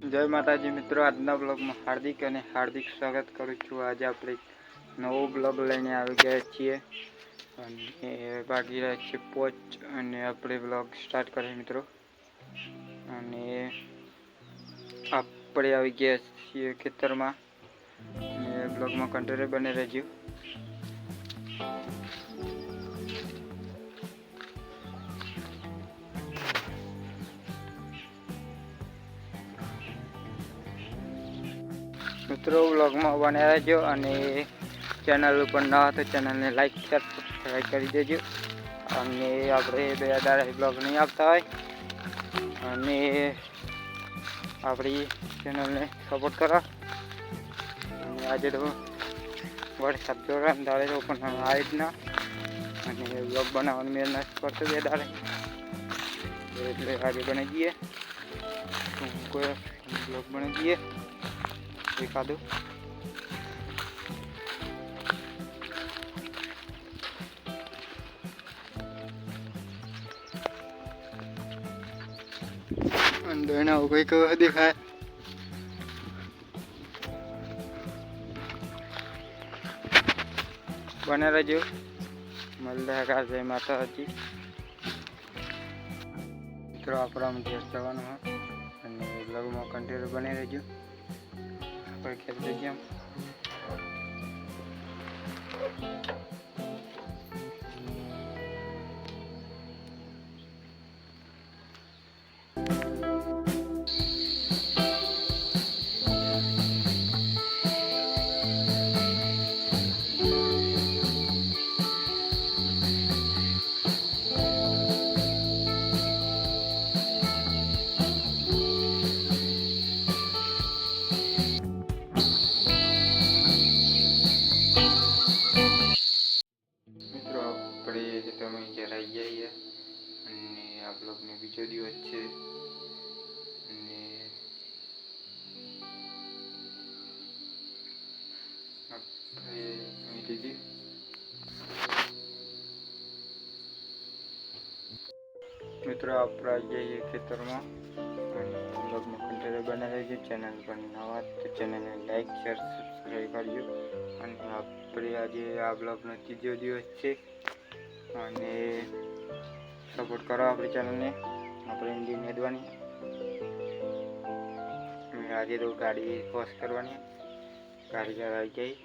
જય માતાજી મિત્રો, આજના બ્લોગમાં હાર્દિક સ્વાગત કરું છું। આજે આપણે નવો બ્લોગ લઈને આવી ગયા છીએ અને બાકી રહ્યા છે પોચ અને આપણે બ્લોગ સ્ટાર્ટ કરીએ મિત્રો। અને આપણે આવી ગયા છીએ ખેતરમાં અને બ્લોગમાં કન્ટિન્યુ બને રહેજો। મિત્રો વ્લોગમાં બને રહેજો અને ચેનલ ઉપર ન હોય તો ચેનલને લાઈક શેર સબસ્ક્રાઈબ કરી દેજો। અને આપણે બે દાડા બ્લોગ નહીં આપતા હોય અને આપણી ચેનલને સપોર્ટ કરો। અને આજે તો વરસાદ જોરા દાડે તો પણ આવી જ ના અને બ્લોગ બનાવવાની મેં નથી કરતો બે દાડે, એટલે આજે બની જઈએ કોઈ બ્લોગ બની જઈએ એકાદું। અંદરના કઈ કઈ દેખાય બને રહેજો। મળે જય માતાજી મિત્રો, આપણા દેશ જવાનું હોય અને બ્લોગમાં કન્ટિન્યુ બની રહેજો। આપણે ખેત જગ્યા તમે જ્યારે આવી જઈએ અને આ બ્લોગનો બીજો દિવસ છે અને આપણે લીધી મિત્રો, આપણે આવી જઈએ ખેતરમાં અને બ્લોગમાં કન્ટિન્યુ બના રહેજો। ચેનલ પર નવા તો ચેનલને લાઈક શેર સબસ્ક્રાઈબ કરજો। અને આપણે આજે આ બ્લોગનો ત્રીજો દિવસ છે અને સપોર્ટ કરો આપણી ચેનલને। આપણે હિન્દી મેદવાની આજે તો ગાડી વોશ કરવાની, ગાડી ઘર આવી ગઈ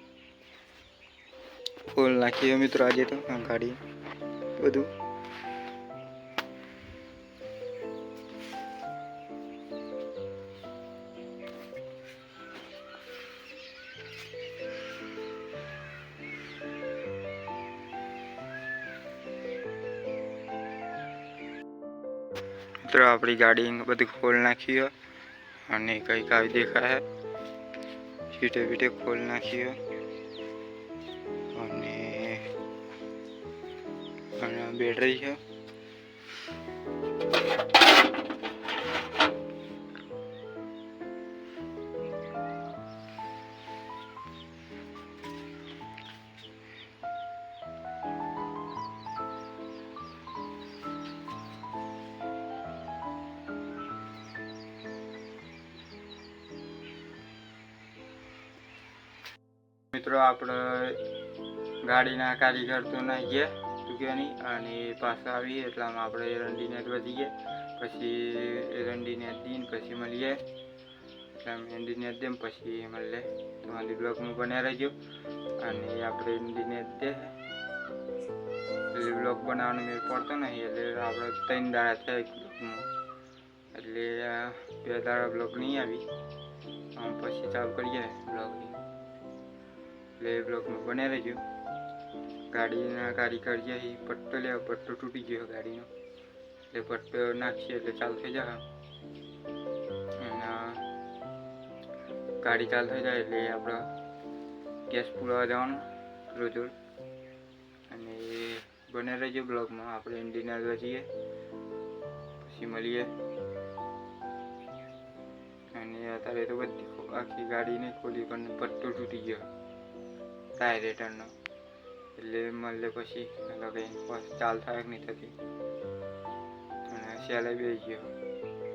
ફૂલ નાખીએ મિત્રો આજે તો ગાડી બધું। મિત્રો આપણી ગાડી બધું ખોલ નાખ્યું અને કંઈક આવી દેખાય સીટે બીટે ખોલ નાખ્યું અને બેટરી છે। મિત્રો આપણે ગાડીના કારીગર તો ના ગયા ચૂક્યાની અને પાછા આવીએ એટલામાં આપણે એરંડીને વધી ગયા। પછી એરંડીને દીન પછી મળીએ એટલે એરંડીને દેમ પછી મળે તમારી બ્લોગમાં બન્યા રહેજો। અને આપણે એરંડીને દે એટલે બ્લોગ બનાવવાનો મેળ પડતો નહીં એટલે આપણે 3 દાડા થયા બ્લોગમાં, એટલે 2 દાડા બ્લોગ નહીં આવી આમ પછી ચાલુ કરીએ બ્લોગની એટલે બ્લોગમાં બને રહેજો। ગાડીના કારીગર જે પટ્ટો લેવા, પટ્ટો તૂટી ગયો ગાડીનો એટલે પટ્ટો નાખીએ એટલે ચાલુ થઈ જાય અને ગાડી ચાલુ થઈ જાય એટલે આપણે ગેસ પુરાવા જવાનું રોજ અને બને રહેજો બ્લોગમાં। આપણે ઇન્ડિયન જઈએ પછી મળીએ અને અત્યારે તો બધી આખી ગાડી નહીં ખોલી પણ પટ્ટો તૂટી ગયો ટાયર રિટર્નનો એટલે મળે પછી કંઈ ચાલ થાય નહીં થતી અને સેલે બેસી ગયો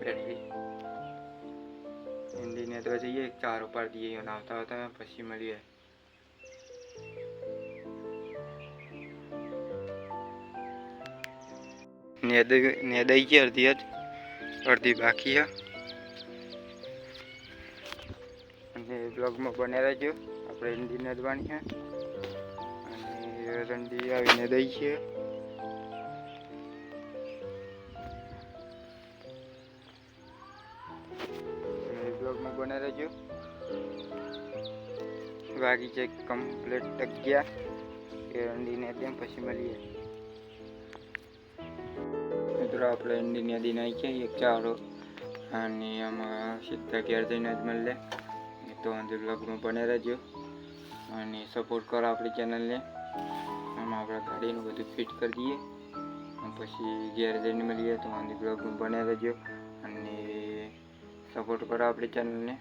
બેટરી નેદવા જઈએ, ચારો પાડી દઈએ અને આવતા આવતા પછી મળીએ. નેદાઈ ગઈ અડધી જ, અડધી બાકી છે. અને બ્લોગમાં બને રહેજો. આપણે એરંડી નેદવાની છે અને એરંડી આવીને દઈ છે. બ્લોગમાં બને રહેજો. વાગી છે કમ્પ્લીટ 11. એરંડીને તેમ પછી મળીએ. મિત્રો આપણે એરંડી નદી નાખી છે એક ચારો અને આમાં સીધા ઘેર જઈને જ મળે. તો અંદર બ્લોગમાં બને રહેજો અને સપોર્ટ કરો આપણી ચેનલને. આમાં આપણે ગાડીનું બધું ફિટ કરી દઈએ પછી ઘેર જઈને મળીએ. તો અંદર બ્લોગમાં બને રહેજો અને સપોર્ટ કરો આપણી ચેનલને.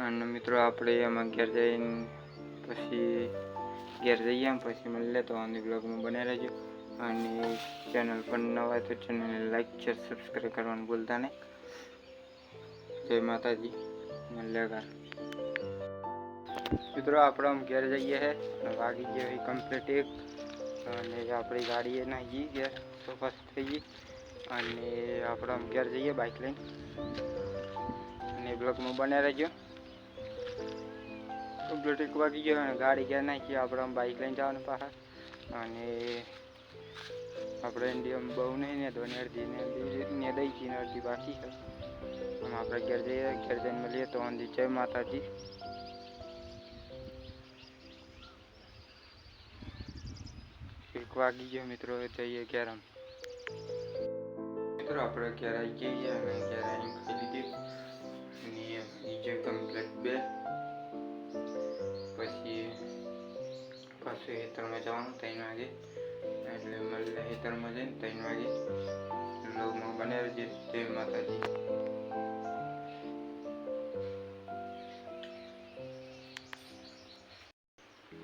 અને મિત્રો આપણે એમાં ઘેર જઈને પછી ઘેર જઈએ પછી મળીએ. તો અંદર બ્લોગમાં બને રહેજો અને ચેનલ પર નવા તો ચેનલને લાઈક શેર સબસ્ક્રાઈબ કરવાનું ભૂલતા નહીં. જય માતાજી. મળ્યા. મિત્રો આપણે આમ ઘેર જઈએ છે અને વાગી ગયો કમ્પ્લીટ 1 અને આપણી ગાડી એ નાખી ઘેર તો ફસ્ટ થઈ ગઈ અને આપણે આમ ઘેર જઈએ બાઇક લઈને અને બ્લોગમાં બને રહેજો. કમ્પ્લીટ 1 વાગી ગયો અને ગાડી ઘેર નાખી. આપણે આમ બાઇક લઈને જવાનું પાછા અને આપણે ઇન્ડિયામાં બહુ નહીં ને તો અડધી ને દઈ છે ને અડધી બાકી છે. આપણે ઘેર જઈએ, ઘેર જઈને મળીએ. તો અંદી જય માતાજી. એક વાગી ગયો મિત્રો, જઈએ ઘેર. મિત્રો આપણે ઘેર આવી જઈએ અને ઘેર આવીને ખાઈ લીધી અને નીચે કમ્પ્લીટ 2 પછી પાછું ખેતરમાં જવાનું 3 વાગે એટલે મળે ખેતરમાં જઈને 3 વાગે લોગમાં બને રહેજે. જય માતાજી.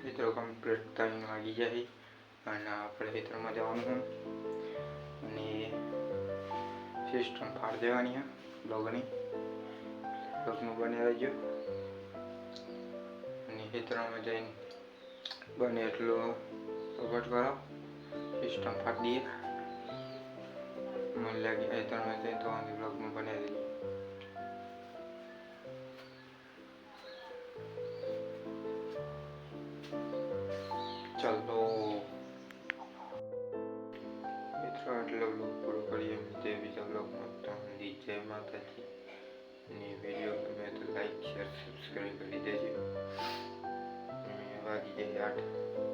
મિત્રો કમ્પ્લીટ 3 વાગી જાય અને આપણે ખેતરમાં જવાનું અને સિસ્ટમ ફાડી દેવાની છે બ્લોગની. બ્લોગમાં બને રહેજો અને ખેતરમાં જઈને બને એટલો સપોર્ટ કરો. સિસ્ટમ ફાડી દઈએ. મને લાગે ખેતરમાં જઈને તો બ્લોગમાં બને રહેજો. ચાલો મિત્રો આટલો બ્લોગ પૂરો કરીએ. તે બીજા બ્લોગમાં તમને જય માતાજી. અને વિડીયો ગમે તો લાઈક શેર સબસ્ક્રાઈબ કરી દેજો. વાગી જાય 8.